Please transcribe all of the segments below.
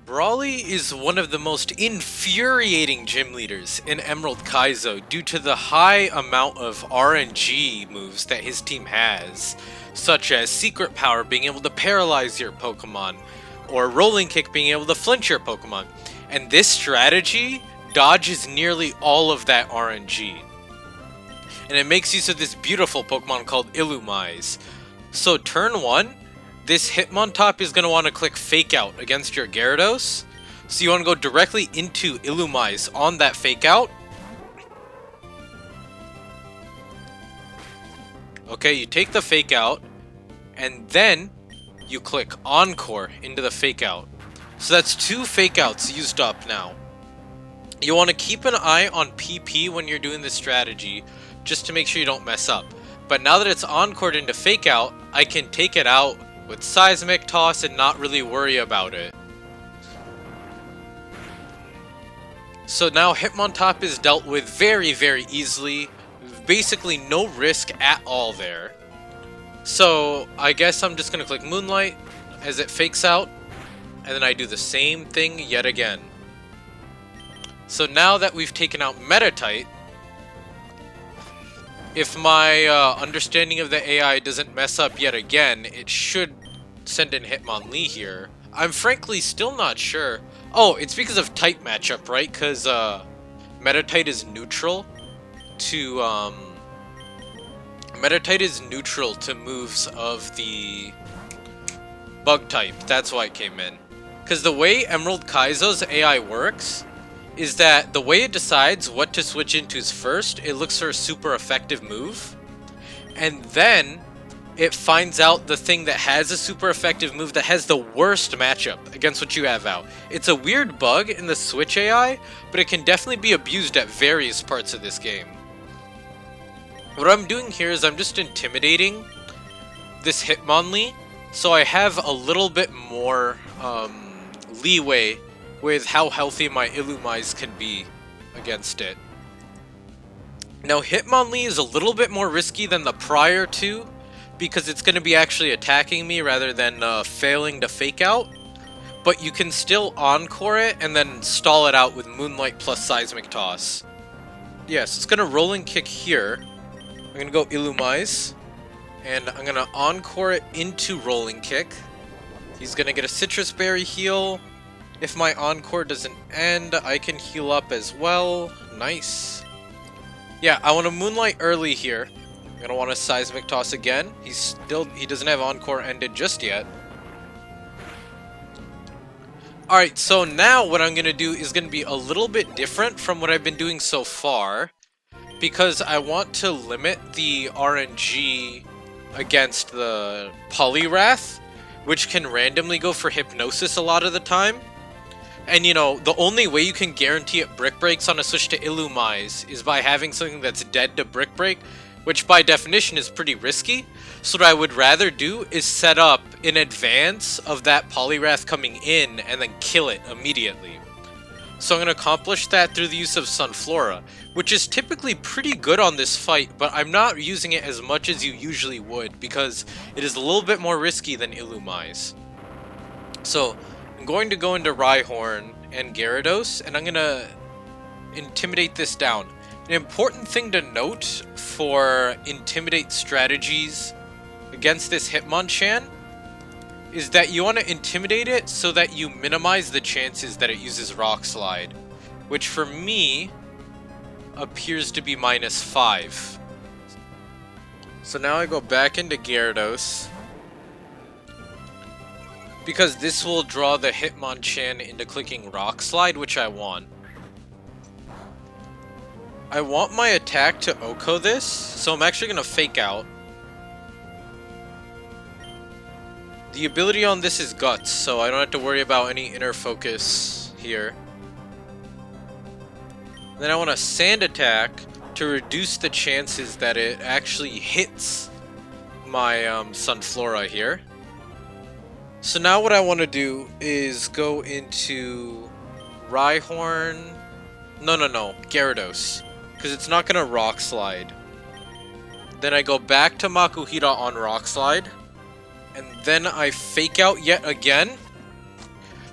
Brawly is one of the most infuriating gym leaders in Emerald Kaizo due to the high amount of RNG moves that his team has, such as Secret Power being able to paralyze your Pokemon, or Rolling Kick being able to flinch your Pokemon. And this strategy dodges nearly all of that RNG. And it makes use of this beautiful Pokemon called Illumise. So turn 1, this Hitmontop is going to want to click Fake Out against your Gyarados. So you want to go directly into Illumise on that Fake Out. Okay, you take the Fake Out, and then you click Encore into the Fake Out. So that's 2 Fake Outs used up now. You want to keep an eye on PP when you're doing this strategy, just to make sure you don't mess up. But now that it's encored into Fake Out, I can take it out with Seismic Toss and not really worry about it. So now Hitmontop is dealt with very, very easily. Basically no risk at all there. So I guess I'm just going to click Moonlight as it fakes out. And then I do the same thing yet again. So now that we've taken out Metatite, if my understanding of the AI doesn't mess up yet again, it should send in Hitmonlee here. I'm frankly still not sure. Oh, it's because of type matchup, right? Because Metatite is neutral to moves of the bug type. That's why it came in. Because the way Emerald Kaizo's AI works is that the way it decides what to switch into is first, it looks for a super effective move, and then it finds out the thing that has a super effective move that has the worst matchup against what you have out. It's a weird bug in the Switch AI, but it can definitely be abused at various parts of this game. What I'm doing here is I'm just intimidating this Hitmonlee, so I have a little bit more leeway with how healthy my Illumise can be against it. Now Hitmonlee is a little bit more risky than the prior two, because it's going to be actually attacking me rather than failing to Fake Out. But you can still Encore it and then stall it out with Moonlight plus Seismic Toss. Yes, it's going to Rolling Kick here. I'm going to go Illumise, and I'm going to Encore it into Rolling Kick. He's going to get a Citrus Berry heal. If my Encore doesn't end, I can heal up as well. Nice. Yeah, I want to Moonlight early here. I'm going to want to Seismic Toss again. He doesn't have Encore ended just yet. Alright, so now what I'm going to do is going to be a little bit different from what I've been doing so far, because I want to limit the RNG against the Poliwrath, which can randomly go for Hypnosis a lot of the time. And you know, the only way you can guarantee it Brick Breaks on a switch to Illumise is by having something that's dead to Brick Break, which by definition is pretty risky. So what I would rather do is set up in advance of that Poliwrath coming in and then kill it immediately. So I'm going to accomplish that through the use of Sunflora, which is typically pretty good on this fight, but I'm not using it as much as you usually would because it is a little bit more risky than Illumise. So I'm going to go into Rhyhorn and Gyarados, and I'm going to intimidate this down. An important thing to note for Intimidate strategies against this Hitmonchan is that you want to Intimidate it so that you minimize the chances that it uses Rock Slide, which for me appears to be -5. So now I go back into Gyarados, because this will draw the Hitmonchan into clicking Rock Slide, which I want. I want my attack to Oko this, so I'm actually going to Fake Out. The ability on this is Guts, so I don't have to worry about any inner focus here. Then I want a Sand Attack to reduce the chances that it actually hits my Sunflora here. So now what I want to do is go into Rhyhorn. No, Gyarados, because it's not going to Rock Slide. Then I go back to Makuhita on Rock Slide, and then I Fake Out yet again.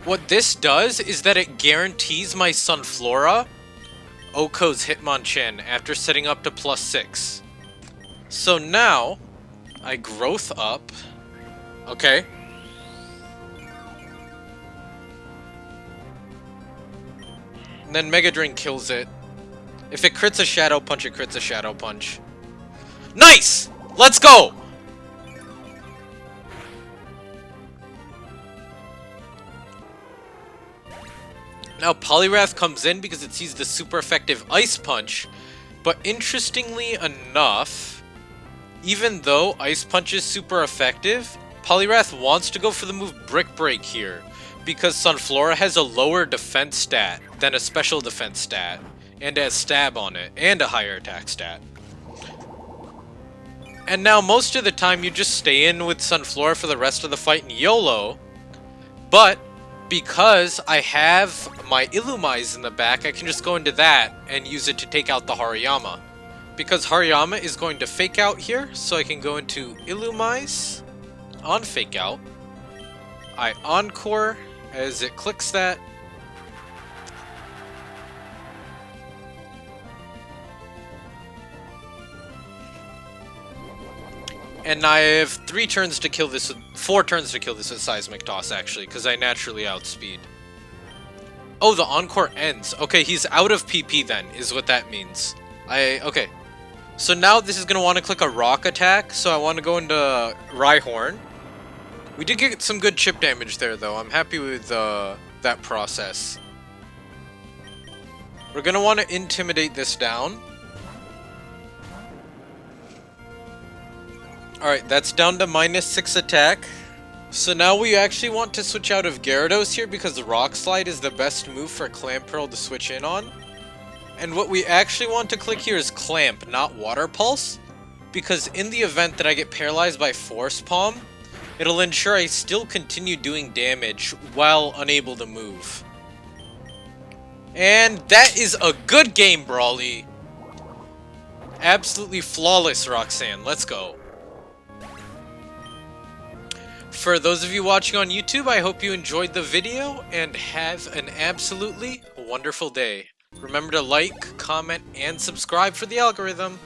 What this does is that it guarantees my Sunflora Oko's Hitmonchan after setting up to +6. So now, I growth up. Okay. And then Mega Drain kills it. If it crits a Shadow Punch, it crits a Shadow Punch. Nice! Let's go! Now Poliwrath comes in because it sees the super effective Ice Punch, but interestingly enough, even though Ice Punch is super effective, Poliwrath wants to go for the move Brick Break here, because Sunflora has a lower defense stat than a special defense stat, and has Stab on it, and a higher attack stat. And now most of the time you just stay in with Sunflora for the rest of the fight in YOLO, but because I have my Illumise in the back, I can just go into that and use it to take out the Hariyama. Because Hariyama is going to Fake Out here, so I can go into Illumise on Fake Out. I Encore as it clicks that. And I have 3 turns to kill this with 4 turns to kill this with Seismic Toss, actually, because I naturally outspeed. Oh, the Encore ends. Okay, he's out of PP then, is what that means. Okay. So now this is going to want to click a Rock Attack, so I want to go into Rhyhorn. We did get some good chip damage there, though. I'm happy with that process. We're going to want to Intimidate this down. Alright, that's down to -6 attack. So now we actually want to switch out of Gyarados here because Rock Slide is the best move for Clamperl to switch in on. And what we actually want to click here is Clamp, not Water Pulse, because in the event that I get paralyzed by Force Palm, it'll ensure I still continue doing damage while unable to move. And that is a good game, Brawly. Absolutely flawless, Roxanne. Let's go. For those of you watching on YouTube, I hope you enjoyed the video and have an absolutely wonderful day. Remember to like, comment, and subscribe for the algorithm.